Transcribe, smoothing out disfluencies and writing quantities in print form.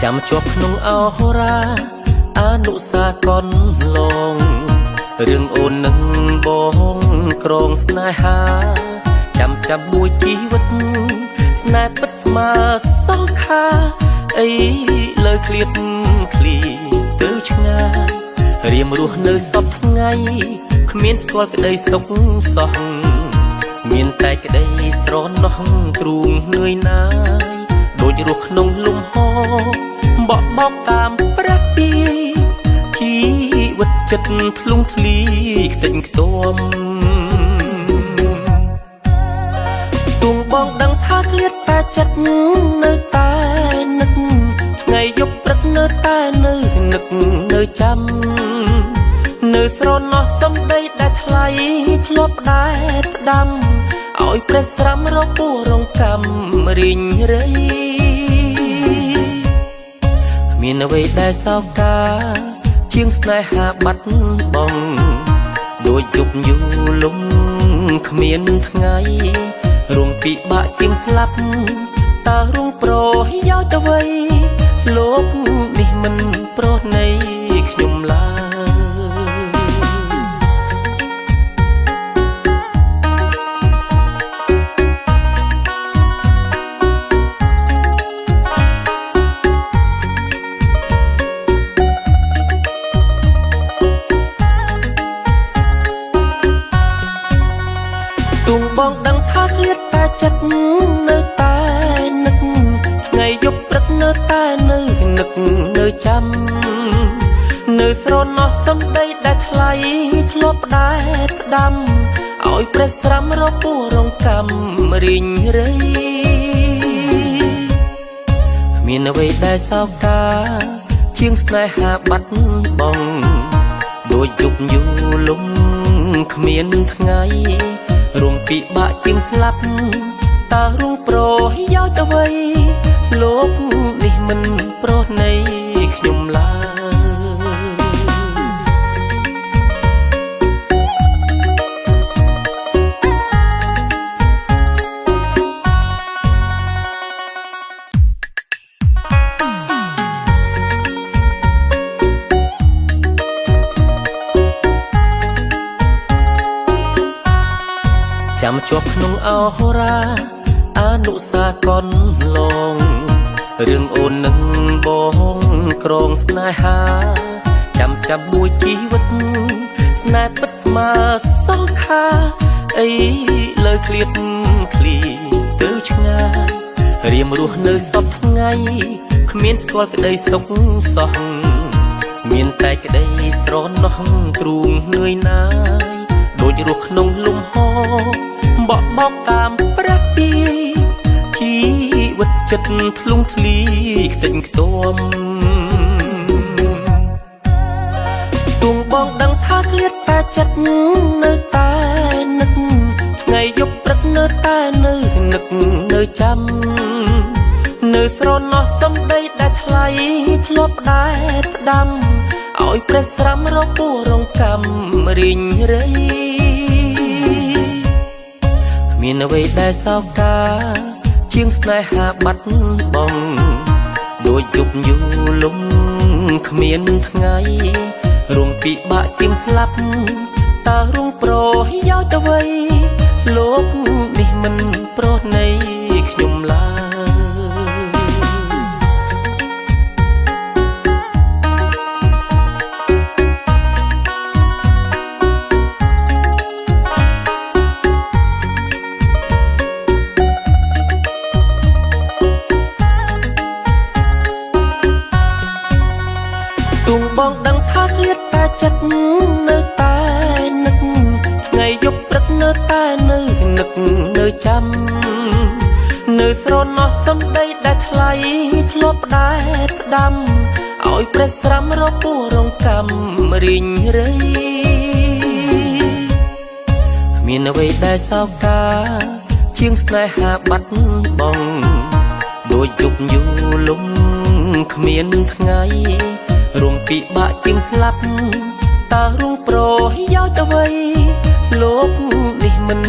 ចាំជាប់ក្នុងអរាអនុសាកនឡងរឿងអូននឹងបងក្រងស្នេហាចាំមួយជីវិតស្នេហ៍ពិតស្មើសង្ខាអីលើឃ្លាតឃ្លីទៅឆ្ងាយរៀមរស់នៅសពថ្ងៃគ្មានស្គាល់ក្តីសុខសោះមានតែក្តីស្រណោះទ្រូងនឿយណាយដូចរស់ក្នុងលំហបក់បោកតាមព្រះពីជីវិតចិត្តធ្លុងធ្លីខ្ទេចខ្ទាំទួងបងដឹងថាឃ្លាតតែចិត្តនៅតែនឹកថ្ងៃយប់ព្រឹកនៅតែនៅនឹកនៅចាំនៅស្រណោះសំដីដែលថ្លៃធ្លាប់ដែលផ្ដាំឲ្យព្រះស្រាំរកពួររងកម្មរីងរៃមានអ្វីដែលសោកកាជាងស្នេហាបាត់បង់ដូចជប់យូរលំគ្មានថ្ងៃរងពិបាកជាងស្លាប់តើរងប្រយោជន៍អ្វីលោកនេះមិនប្រណីខ្ញុំឡើយទួងបងដឹងថាឃ្លាតតែចិត្តនៅតែនឹកថ្ងៃយប់ព្រឹកនៅតែនៅនឹកនៅចាំនៅស្រណោះសំដីដែលថ្លៃធ្លាប់ដែលផ្ដាំឲ្យព្រះស្រាំរកពួររងកម្មរីងរៃគ្មានអ្វីដែលសោកកាជាងស្នេហាបាត់បង់ដូចជប់យូរលំគ្មានថ្ងៃរងពិបាកជាងស្លាប់តើរងប្រយោជន៍អ្វីលោកនេះមិនប្រណីខ្ញុំឡើយចាំជាប់ក្នុងអរាអនុសាកនឡងរឿងអូននឹងបងក្រងស្នេហាចាំមួយជីវិតស្នេហ៍ពិតស្មើសង្ខាអីលើឃ្លាតឃ្លីទៅឆ្ងាយរៀមរស់នៅសពថ្ងៃគ្មានស្គាល់ក្តីសុខសោះមានតែក្តីស្រណោះទ្រូងនឿយណាយដូចរស់ក្នុងលំហបក់បោកតាមព្រះពីជីវិតចិត្តធ្លុងធ្លីខ្ទេចខ្ទាំទួងបងដឹងថាឃ្លាតតែចិត្តនៅតែនឹកថ្ងៃយប់ព្រឹកនៅតែនៅនឹកនៅចាំនៅស្រណោះសំដីដែលថ្លៃធ្លាប់ដែលផ្ដាំឲ្យព្រះស្រាំរកពួររងកម្មរីងរៃមានអ្វីដែលសោកកាជាងស្នេហាបាត់បង់ដូចជប់យូរលំគ្មានថ្ងៃរងពិបាកជាងស្លាប់តើរងប្រយោជន៍អ្វីលោកនេះមិនប្រណីខ្ញុំឡើយទួងបងដឹងថាឃ្លាតតែចិត្តនៅតែនឹកថ្ងៃយប់ព្រឹកនៅតែនៅនឹកនៅចាំនៅស្រណោះសំដីដែលថ្លៃធ្លាប់ដែលផ្ដាំឲ្យព្រះស្រាំរកពួររងកម្មរីងរៃគ្មានអ្វីដែលសោកកាជាងស្នេហាបាត់បង់ដូចជប់យូរលំគ្មានថ្ងៃរងពិបាកជាងស្លាប់តើរងប្រយោជន៍អ្វីលោកនេះមិន